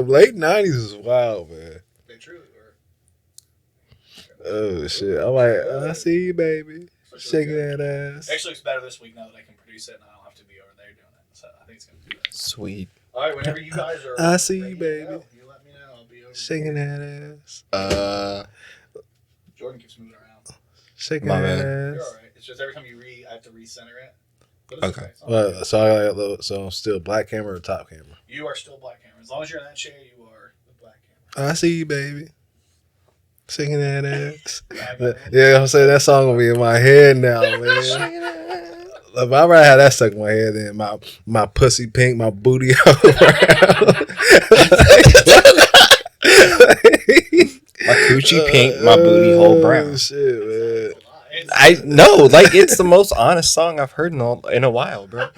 Late 90s is wild, man. They truly were. Oh, shit. I'm like, I see you, baby. Shaking that ass. It actually looks better this week now that I can produce it and I don't have to be over there doing it. So I think it's going to do that. Sweet. All right, whenever you guys are I see you, ready to baby. go, you let me know. I'll be over Shaking here. that ass. Jordan keeps moving around. Shaking My that bad. ass. You're all right. It's just every time I have to recenter it. But it's Okay. It's all right. Well, so I'm still black camera or top camera? You are still black camera. As long as you're in that chair, you are the black camera. I see you, baby. Shaking that ass. I got it. Yeah, I'm saying that song will be in my head now, man. If I rather have that stuck in my head than my pussy pink, my booty hole. My coochie pink, my booty hole brown. Shit, man. I know, like it's the most honest song I've heard in a while, bro.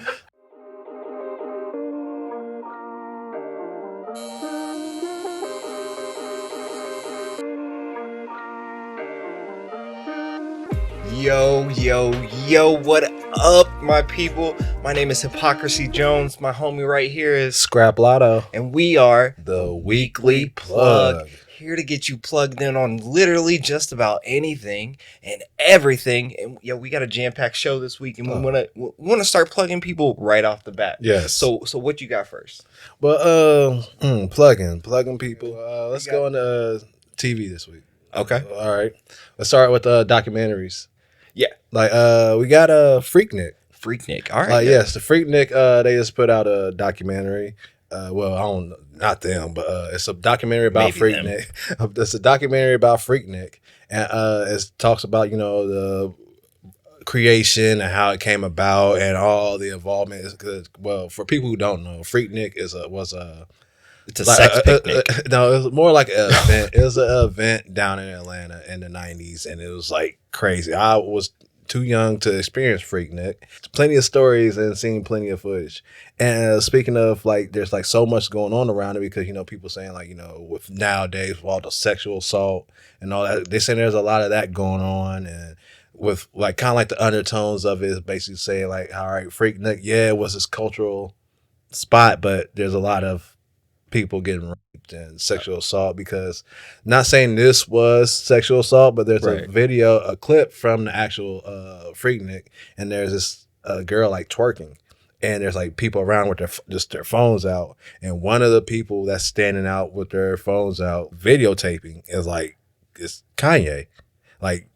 Yo, what up, my people? My name is Hypocrisy Jones. My homie right here is Scrap Lotto. and we are The Weekly Plug. here to get you plugged in on literally just about anything and everything. And we got a jam-packed show this week, and we want to start plugging people right off the bat. Yes. So what you got first? But plugging people. Let's go into TV this week. Okay. All right. Let's start with documentaries. Yeah. Like we got Freaknik. Freaknik. All right. Yes, the Freaknik. They just put out a documentary. Well, I don't, not them, but it's a documentary about Maybe Freaknik. It's a documentary about Freaknik, and it talks about the creation and how it came about and all the involvement. Is good. Well, for people who don't know, Freaknik was a It's a sex picnic. no, it was more like an event. It was an event down in Atlanta in the 90s, and it was like crazy. I was too young to experience Freaknik. Plenty of stories and seen plenty of footage. And speaking of, like, there's like so much going on around it because people saying like with nowadays with all the sexual assault and all that, they saying there's a lot of that going on, and with like kind of like the undertones of it is basically saying like, all right, Freaknik, yeah, it was this cultural spot, but there's a lot of people getting raped and sexual assault, because not saying this was sexual assault, but there's a clip from the actual Freaknik, and there's this girl like twerking, and there's like people around with their phones out, and one of the people that's standing out with their phones out videotaping is like it's Kanye, like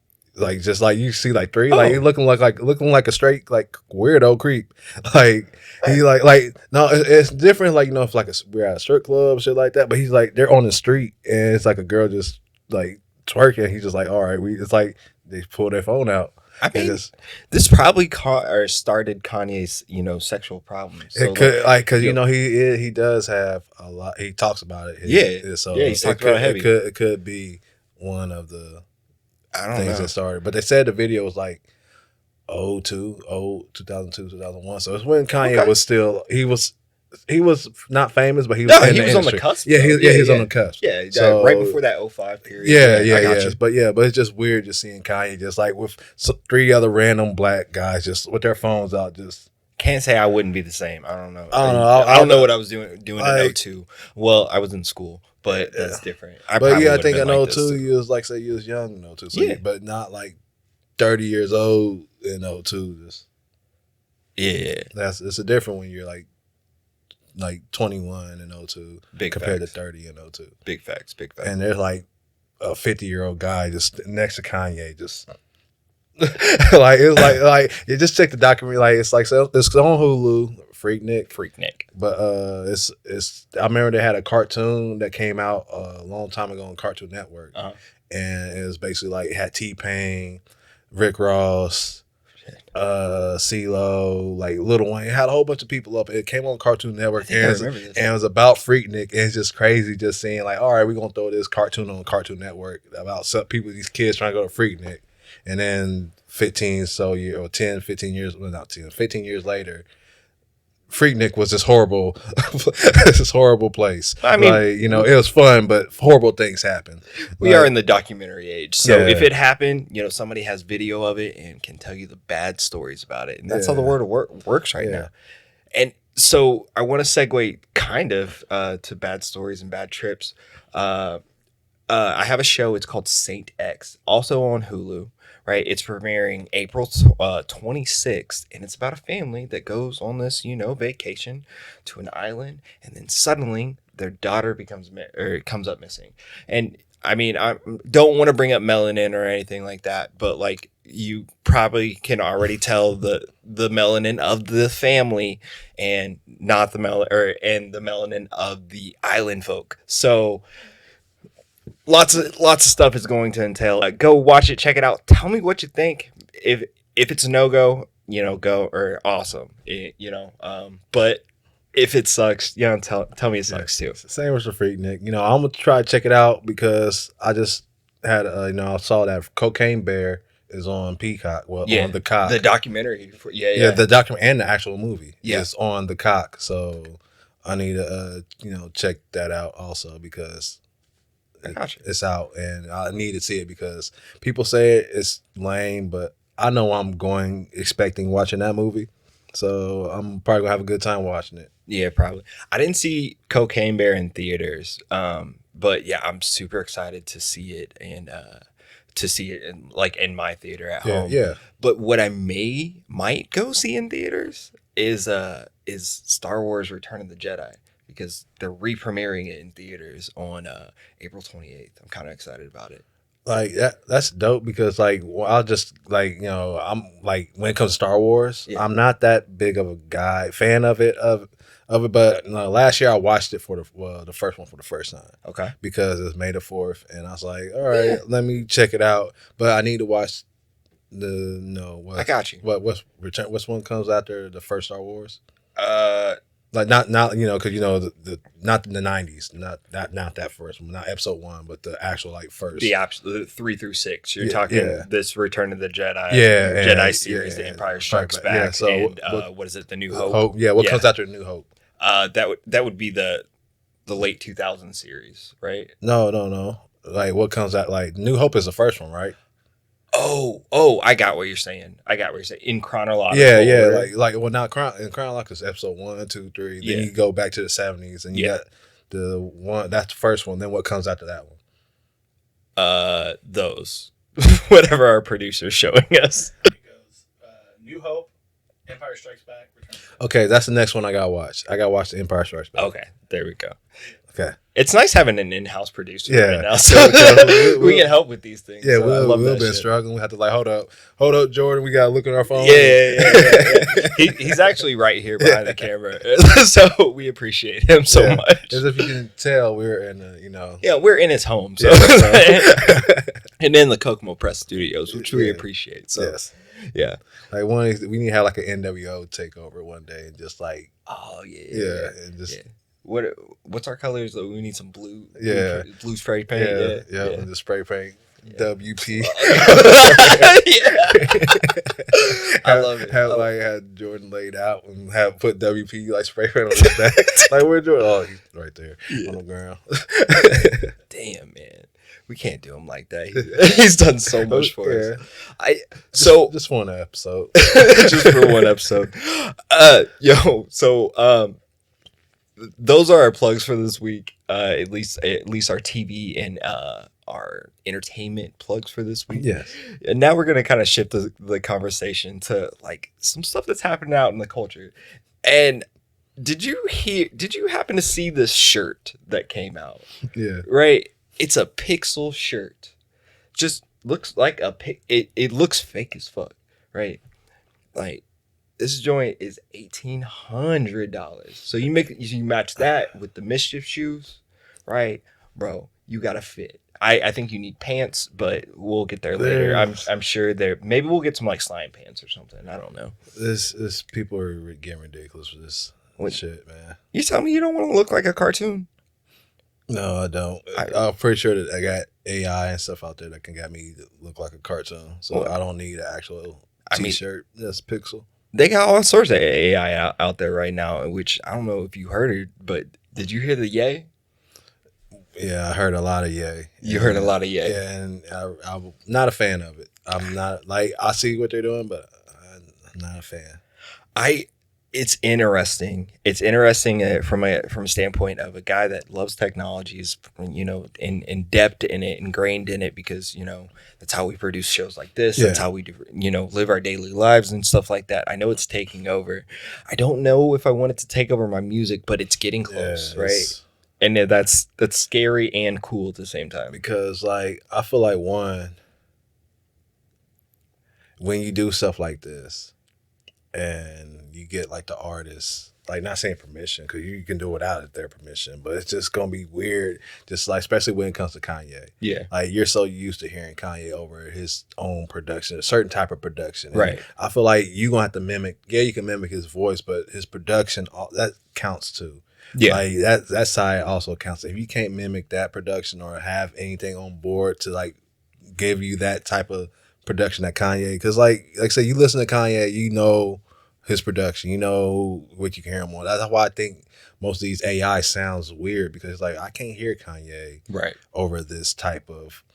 just like you see like three like looking like a straight like weirdo creep, like he like no, it's different, like if like we're at a strip club shit like that, but he's like they're on the street and it's like a girl just like twerking, he's just like, all right, it's like they pull their phone out. I mean, this probably started Kanye's sexual problems. So it could because he does have a lot, he talks about it. So he's talked about it heavy. It could be one of the things that started, but they said the video was like 2002, 2001. So it's when Kanye was still, he was not famous, but he was he was on the cusp. Yeah, he's on the cusp. Yeah, so, right before that 05 period. Yeah. But it's just weird just seeing Kanye just like with three other random black guys just with their phones out. Just can't say I wouldn't be the same. I don't know. I don't know what I was doing in 02. Well, I was in school, but that's different. I think in 02 you was like, say you was young in 02, so but not like 30 years old in 02. Just it's a different when you're like 21 in 02 compared to 30 in 02. Big facts. And there's like a 50-year-old guy just next to Kanye, just like it's like you just check the documentary, like it's like, so it's on Hulu, Freaknik. But it's I remember they had a cartoon that came out a long time ago on Cartoon Network, and it was basically like it had T-Pain, Rick Ross, CeeLo, like Lil Wayne. It had a whole bunch of people up. It came on Cartoon Network, and it was about Freaknik. And it's just crazy just seeing like, all right, we're gonna throw this cartoon on Cartoon Network about some people, these kids trying to go to Freaknik, and then 15 years later, Freaknik was this horrible place. I mean, like, it was fun, but horrible things happen. We are in the documentary age. So if it happened, somebody has video of it and can tell you the bad stories about it. And that's how the world works right now. And So I want to segue kind of to bad stories and bad trips. I have a show. It's called Saint X, also on Hulu. Right, it's premiering April 26th, and it's about a family that goes on this, vacation to an island, and then suddenly their daughter comes up missing. And I mean, I don't want to bring up melanin or anything like that, but like you probably can already tell the melanin of the family, and not the melanin of the island folk. So lots of stuff is going to entail. Go watch it, check it out. Tell me what you think. If it's a no go, go or awesome. But if it sucks, tell me it sucks too. Same as the Freaknik. I'm gonna try to check it out because I just had I saw that Cocaine Bear is on Peacock. Well, on the Cock. The documentary. The document and the actual movie is on the Cock. So I need to check that out also because it's out and I need to see it because people say it's lame, but I know I'm expecting watching that movie, so I'm probably gonna have a good time watching it. Yeah, probably. I didn't see Cocaine Bear in theaters, but yeah, I'm super excited to see it and to see it in my theater at home. Yeah. But what I might go see in theaters is Star Wars: Return of the Jedi, because they're re-premiering it in theaters on April 28th. I'm kind of excited about it. Like that's dope because I'll just I'm like when it comes to Star Wars, I'm not that big of a fan of it but last year I watched it for the first one for the first time. Okay. Because it was May the 4th and I was like, all right, let me check it out. But I need to watch I got you. What's one comes after the first Star Wars? Like not because the not in the 90s, not that first one, not episode 1, but the actual first. The absolute 3 through 6. You're talking this Return of the Jedi, Jedi series, The Empire Strikes Back, yeah, so and what is it, The New Hope? What comes after The New Hope? That would be the late 2000 series, right? No. Like what comes out? Like New Hope is the first one, right? Oh, I got what you're saying. In chronological order. Order. Well, not in chronological is episode 1, 2, 3. Then you go back to the 70s, and you got the one. That's the first one. Then what comes after that one? Those whatever our producer's showing us. It goes New Hope, Empire Strikes Back, Return of the Jedi. Okay, that's the next one I got to watch. I got to watch The Empire Strikes Back. Okay, there we go. Okay. It's nice having an in-house producer right now, so we can help with these things. Yeah, so we've been struggling. We have to hold up, Jordan. We gotta look at our phone. Yeah. He's actually right here behind the camera, so we appreciate him so much. As if you can tell, we're in we're in his home, so and in the Kokomo Press Studios, which we appreciate. So like we need to have like an NWO takeover one day and just and just. What's our colors though? We need some blue. Blue spray paint. And the spray paint. WP. I love it. Had Jordan laid out and put WP spray paint on his back. Where's Jordan? Oh, he's right there on the ground. Damn, man, we can't do him like that. He's done so much for us. Just one episode. Just for one episode. Those are our plugs for this week. At least our TV and our entertainment plugs for this week. Yes. And now we're gonna kind of shift the conversation to some stuff that's happening out in the culture. And did you happen to see this shirt that came out? Yeah. Right. It's a pixel shirt. Just looks like it looks fake as fuck. Right. This joint is $1,800. So you match that with the Mischief shoes, right, bro? You gotta fit. I think you need pants, but we'll get there later. I'm sure maybe we'll get some slime pants or something. I don't know. This people are getting ridiculous with this shit, man. You tell me you don't want to look like a cartoon? No, I don't. I'm pretty sure that I got AI and stuff out there that can get me to look like a cartoon. So I don't need an actual T-shirt. That's pixel. They got all sorts of AI out there right now, which I don't know if you heard it, but did you hear the yay? Yeah, I heard a lot of yay. You heard a lot of yay. Yeah, and I'm not a fan of it. I'm not I see what they're doing, but I'm not a fan. it's interesting. It's interesting from a standpoint of a guy that loves technologies, you know, in depth in it, ingrained in it, because, you know, that's how we produce shows like this. That's how we do, you know, live our daily lives and stuff like that. I know it's taking over. I don't know if I want it to take over my music, but it's getting close, right? And that's scary and cool at the same time. Because like I feel like when you do stuff like this and you get like the artists, like not saying permission, because you can do it without their permission, but it's just gonna be weird, just like especially when it comes to Kanye. Yeah, like you're so used to hearing Kanye over his own production, a certain type of production, and right? I feel like you gonna have to mimic. Yeah, you can mimic his voice, but his production, all that counts too. Yeah, like that side also counts. If you can't mimic that production or have anything on board to like give you that type of production that Kanye, because like I said, you listen to Kanye, you know his production, you know what you can hear him on. That's why I think most of these AI sounds weird, because like I can't hear Kanye right over this type of.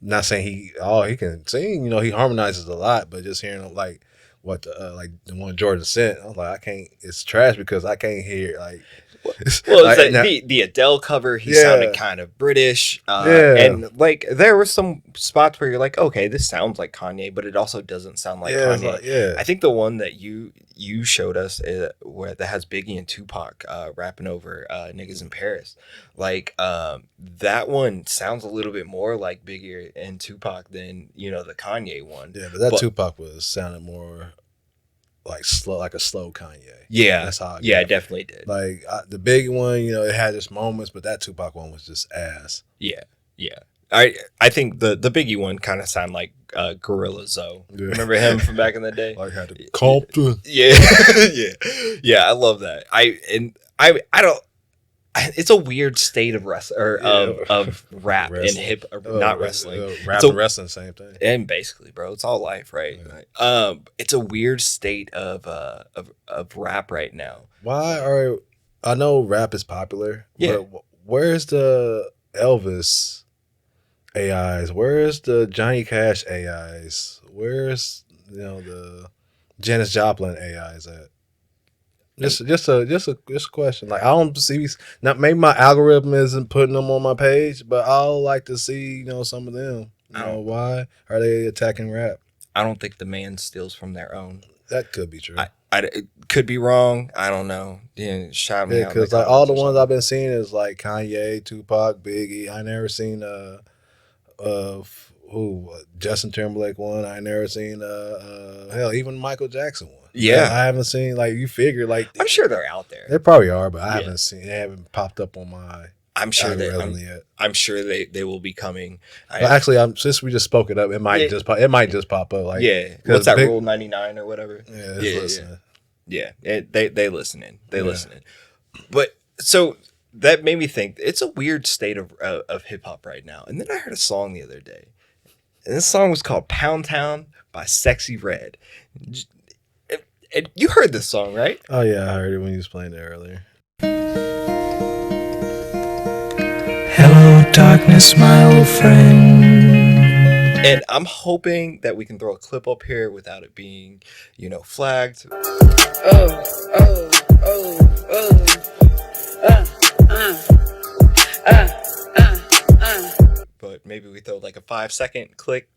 Not saying he can sing, you know, he harmonizes a lot, but just hearing him like what the like the one Jordan sent, I was like, I can't. It's trash because I can't hear like. Well, like, the Adele cover, he sounded kind of British, and like there were some spots where you're like, okay, this sounds like Kanye, but it also doesn't sound like Kanye. Like, I think the one that you showed us where that has Biggie and Tupac rapping over "Niggas in Paris," like that one sounds a little bit more like Biggie and Tupac than, you know, the Kanye one. Yeah, but that Tupac was sounding more like slow, like a slow Kanye. Yeah, that's how. It definitely did. Like the big one, you know, it had its moments, but that Tupac one was just ass. Yeah. I think the Biggie one kind of sounded like Gorilla Zoe. Yeah. Remember him from back in the day? Like had to Compton. Yeah, yeah. I love that. I don't. It's a weird state of of rap and hip, not wrestling. Rap and wrestling, same thing. And basically, bro, it's all life, right? Yeah. It's a weird state of rap right now. I know rap is popular. Yeah. But where's the Elvis AIs? Where's the Johnny Cash AIs? Where's, you know, the Janis Joplin AIs at? Just a question. Like I don't see, not maybe my algorithm isn't putting them on my page, but I'll like to see, you know, some of them. You know, why are they attacking rap? I don't think the man steals from their own. That could be true. It could be wrong. I don't know. Yeah, shout me out. Because like all the ones I've been seeing is like Kanye, Tupac, Biggie. I never seen Justin Timberlake one. I never seen hell, even Michael Jackson one. Yeah, I haven't seen. Like you figure, like I'm sure they're out there. They probably are, but I haven't seen. They haven't popped up on my. I'm sure yet. I'm sure they will be coming. Actually, since we just spoke it up, it might just pop up. Like what's that Rule 99 or whatever? Yeah, listening. Yeah. They listening. They listening. But so that made me think it's a weird state of hip hop right now. And then I heard a song the other day, and this song was called "Pound Town" by Sexy Red. And you heard this song, right? Oh yeah, I heard it when you was playing it earlier. Hello, darkness, my old friend. And I'm hoping that we can throw a clip up here without it being, you know, flagged. But maybe we throw like a 5-second click.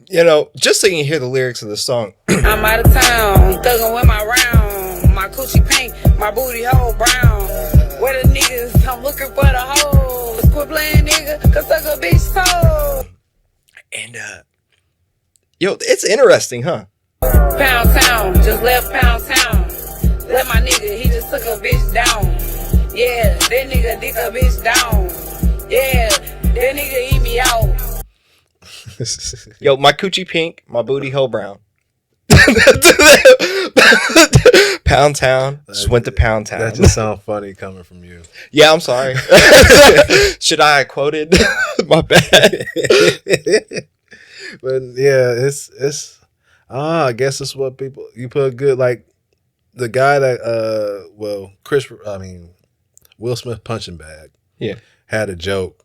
You know, just so you can hear the lyrics of the song. I'm out of town, thugging with my round. My coochie pink, my booty hole brown. Where the niggas, I'm looking for the hoes. Quit playing nigga, cause suck a bitch toe. And, yo, it's interesting, huh? Pound Town, just left Pound Town. Let my nigga, he just took a bitch down. Yeah, that nigga dick a bitch down. Yeah, that nigga eat me out. Yo, my coochie pink, my booty hole brown. Pound Town. Just went to Pound Town. That just sounds funny coming from you. Yeah, I'm sorry. Should I have quoted? My bad. But yeah, it's I guess it's what people, you put good, like the guy that Will Smith punching bag. Yeah. Had a joke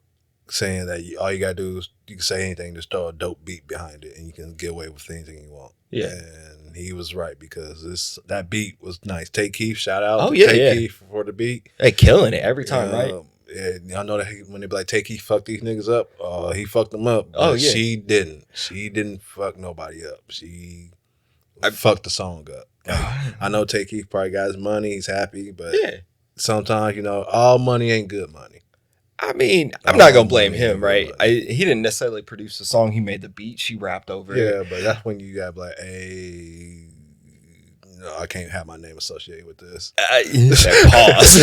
saying that all you gotta do is you can say anything, just throw a dope beat behind it, and you can get away with anything you want. Yeah. And and he was right because that beat was nice. Take Keith, shout out. Oh, to yeah, Take yeah. Keith for the beat. They killing it every time, right? Yeah, y'all know that when they be like, Take Keith, fuck these niggas up. He fucked them up. Oh, But yeah. she didn't. She didn't fuck nobody up. She fucked the song up. Like, I know Take Keith probably got his money. He's happy, but Yeah. sometimes all money ain't good money. I mean, I'm Oh, not gonna blame yeah, him, right? yeah. He didn't necessarily produce the song. He made the beat. She rapped over it. Yeah, but that's when you got like, hey, no, I can't have my name associated with this. He said, pause.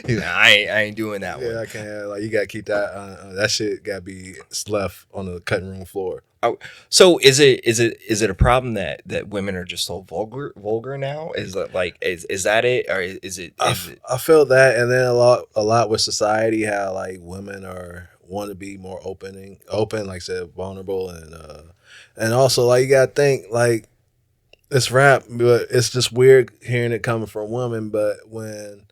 He's like, I ain't doing that Yeah, one. I can't. Like, you gotta keep that. That shit gotta be left on the cutting room floor. So is it a problem that women are just so vulgar now? Is that like is that it, or is it? I feel that, and then a lot with society, how like women want to be more open, like I said, vulnerable, and also like you gotta think like it's rap, but it's just weird hearing it coming from women. But when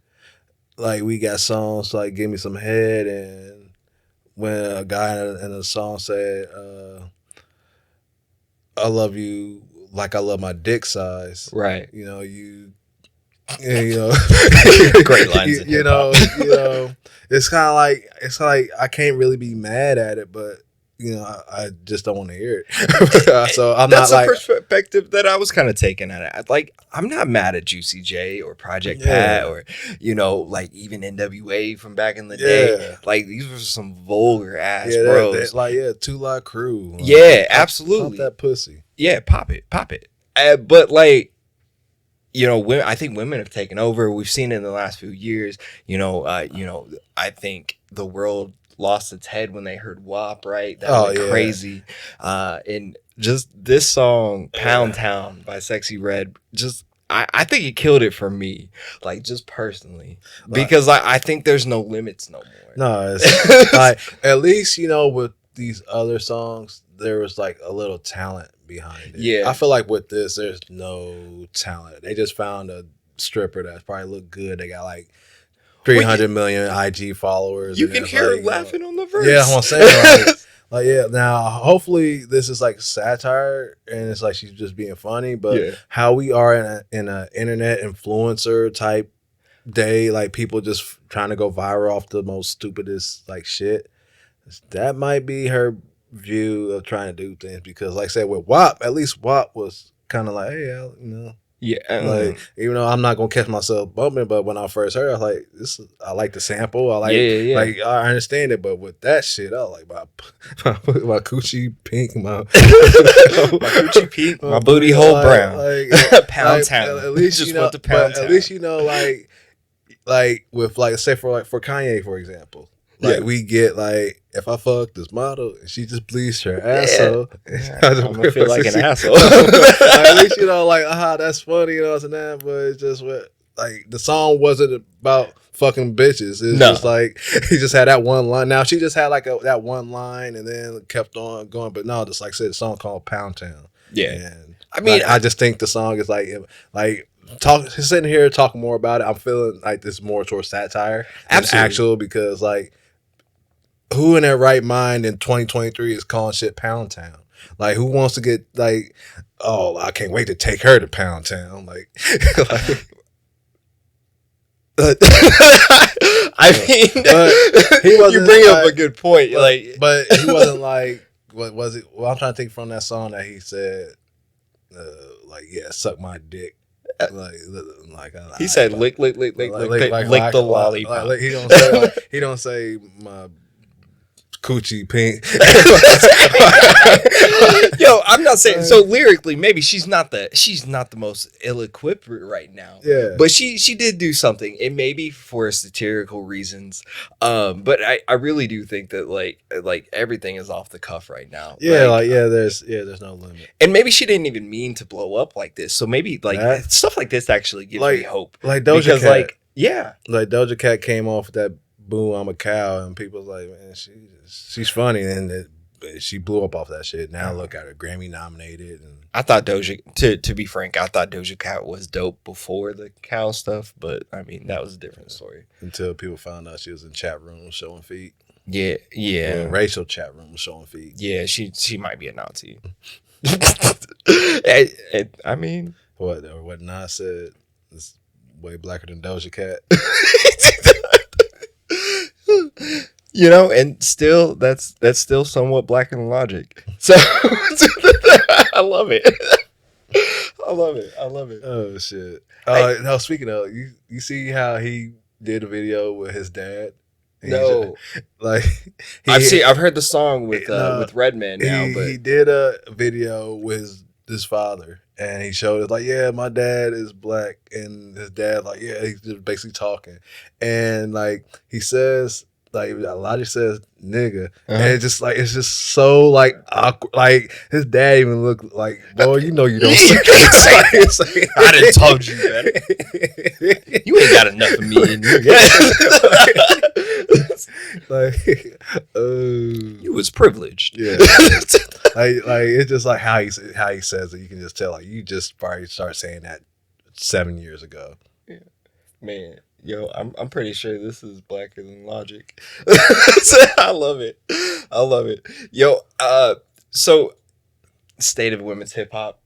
like we got songs like "Give Me Some Head," and when a guy in a song said, "I love you like I love my dick size," Right. you know, Great lines in you know, it's kind of like I can't really be mad at it, but I just don't want to hear it. So I'm That's not like a perspective that I was kind of taking at it. Like, I'm not mad at Juicy J or Project Pat or like even NWA from back in the day. Like, these were some vulgar ass bros. like 2 Lot Crew. Yeah, absolutely. Pop that pussy. Yeah, pop it. But like, I think women have taken over. We've seen it in the last few years. I think the world lost its head when they heard WAP, right? That went crazy. And just this song, Pound Town by Sexy Red, just I think it killed it for me, like just personally, because I think there's no limits no more. No, it's like at least with these other songs there was like a little talent behind it. Yeah, I feel like with this there's no talent. They just found a stripper that probably looked good. They got like 300 million IG followers. You can hear her laughing on the verse. Yeah, I'm saying like yeah. Now hopefully this is like satire and it's like she's just being funny. But how we are in a internet influencer type day, like people just trying to go viral off the most stupidest like shit. That might be her view of trying to do things because, like I said, with WAP, at least WAP was kind of like, hey, yeah, like even though I'm not gonna catch myself bumping, but when I first heard it, I was like, I like the sample. I like, like I understand it, but with that shit, I was like my coochie pink, my coochie pink, my booty hole brown, Pound Town. At least just went to Pound Town. At least like with like say for Kanye for example. Like we get like if I fuck this model and she just bleached her asshole, I'm gonna feel like an asshole. At least like that's funny, that, but it's just what like the song wasn't about fucking bitches. It's just like he just had that one line. Now she just had like that one line and then kept on going, but no, just like I said, the song called Pound Town. Yeah, and I mean, I just think the song is like sitting here talking more about it. I'm feeling like this more towards satire than actual because like. Who in their right mind in 2023 is calling shit Pound Town? Like, who wants to get like, oh, I can't wait to take her to Pound Town? Like I mean, he wasn't. You bring up a good point. But he wasn't like, what was it? Well, I'm trying to think from that song that he said, suck my dick. He said, lick the lollipop. He don't say my coochie pink. Yo, I'm not saying so lyrically. Maybe she's not the most ill-equipped right now. Yeah, but she did do something. It may be for satirical reasons. But I really do think that like everything is off the cuff right now. Yeah, there's no limit. And maybe she didn't even mean to blow up like this. So maybe stuff like this actually gives me hope. Like Doja Cat. Like Doja Cat came off with that "Boo, I'm a Cow," and people was like, man, she's funny, and she blew up off that shit. Now look at her, Grammy nominated. And I thought to be frank, I thought Doja Cat was dope before the cow stuff, but I mean that was a different story. Until people found out she was in chat rooms showing feet. Yeah. Racial chat rooms showing feet. Yeah, she might be a Nazi. I mean, what Nas said is way blacker than Doja Cat. you know, and still that's still somewhat black in logic. So I love it. I love it. I love it. Oh shit. Hey. No, speaking of, you see how he did a video with his dad? No, Like I've heard the song with Redman now, but he did a video with his father, and he showed it like, yeah, my dad is black, and his dad like, yeah, he's just basically talking, and like he says. Like Logic says, nigga, and it's just so like awkward. Like his dad even looked like, boy, you know you don't. It's like, I done told you better. You ain't got enough of me in you. You was privileged. Yeah, like it's just like how he says it. You can just tell like you just probably start saying that 7 years ago. Yeah. Man. Yo, I'm pretty sure this is blacker than Logic. I love it. I love it. Yo, so state of women's hip hop.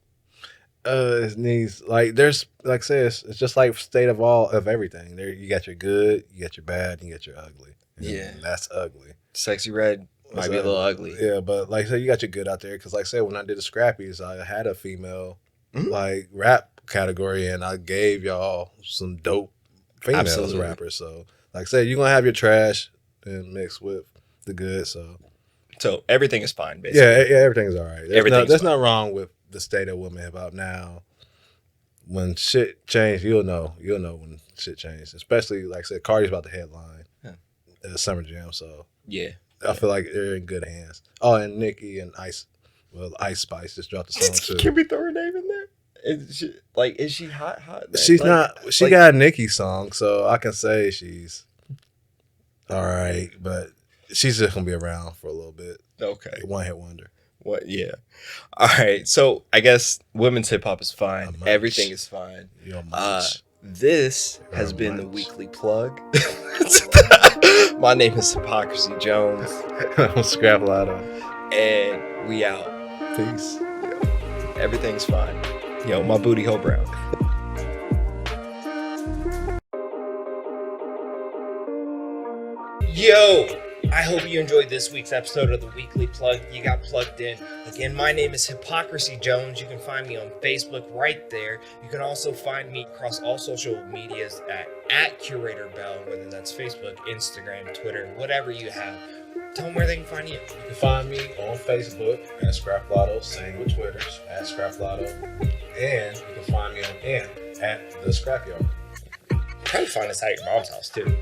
It needs like there's like I said, it's just like state of all of everything. There you got your good, you got your bad, and you got your ugly. And that's ugly. Sexy Red might be a little ugly. Yeah, but like I said, you got your good out there because like I said, when I did the Scrappies, I had a female like rap category, and I gave y'all some dope females rappers. So like I said, you're gonna have your trash and mixed with the good. So everything is fine, basically. Yeah, everything's all right. There's not wrong with the state of women hip hop now. When shit changed, you'll know when shit changed. Especially like I said, Cardi's about to headline the Summer Jam. So yeah, I feel like they're in good hands. Oh, and Nicki and Ice Spice just dropped a song too. Can we throw her name in there? Is she hot? She's not. She got a Nicki song, so I can say she's all right, but she's just gonna be around for a little bit. Okay, one hit wonder. What? Yeah. All right. So I guess women's hip hop is fine. Everything is fine. This has been the weekly plug. My name is Hypocrisy Jones. I'm Scrap Lotto, and we out. Peace. Everything's fine. Yo, my booty hole brown. Yo, I hope you enjoyed this week's episode of the Weekly Plug. You got plugged in. Again, my name is Hypocrisy Jones. You can find me on Facebook right there. You can also find me across all social medias at Curator Bell, whether that's Facebook, Instagram, Twitter, whatever you have. Tell them where they can find you. You can find me on Facebook at Scrap Lotto, same with Twitter's at Scrap Lotto, and you can find me on at The Scrapyard. Probably find us at your mom's house too.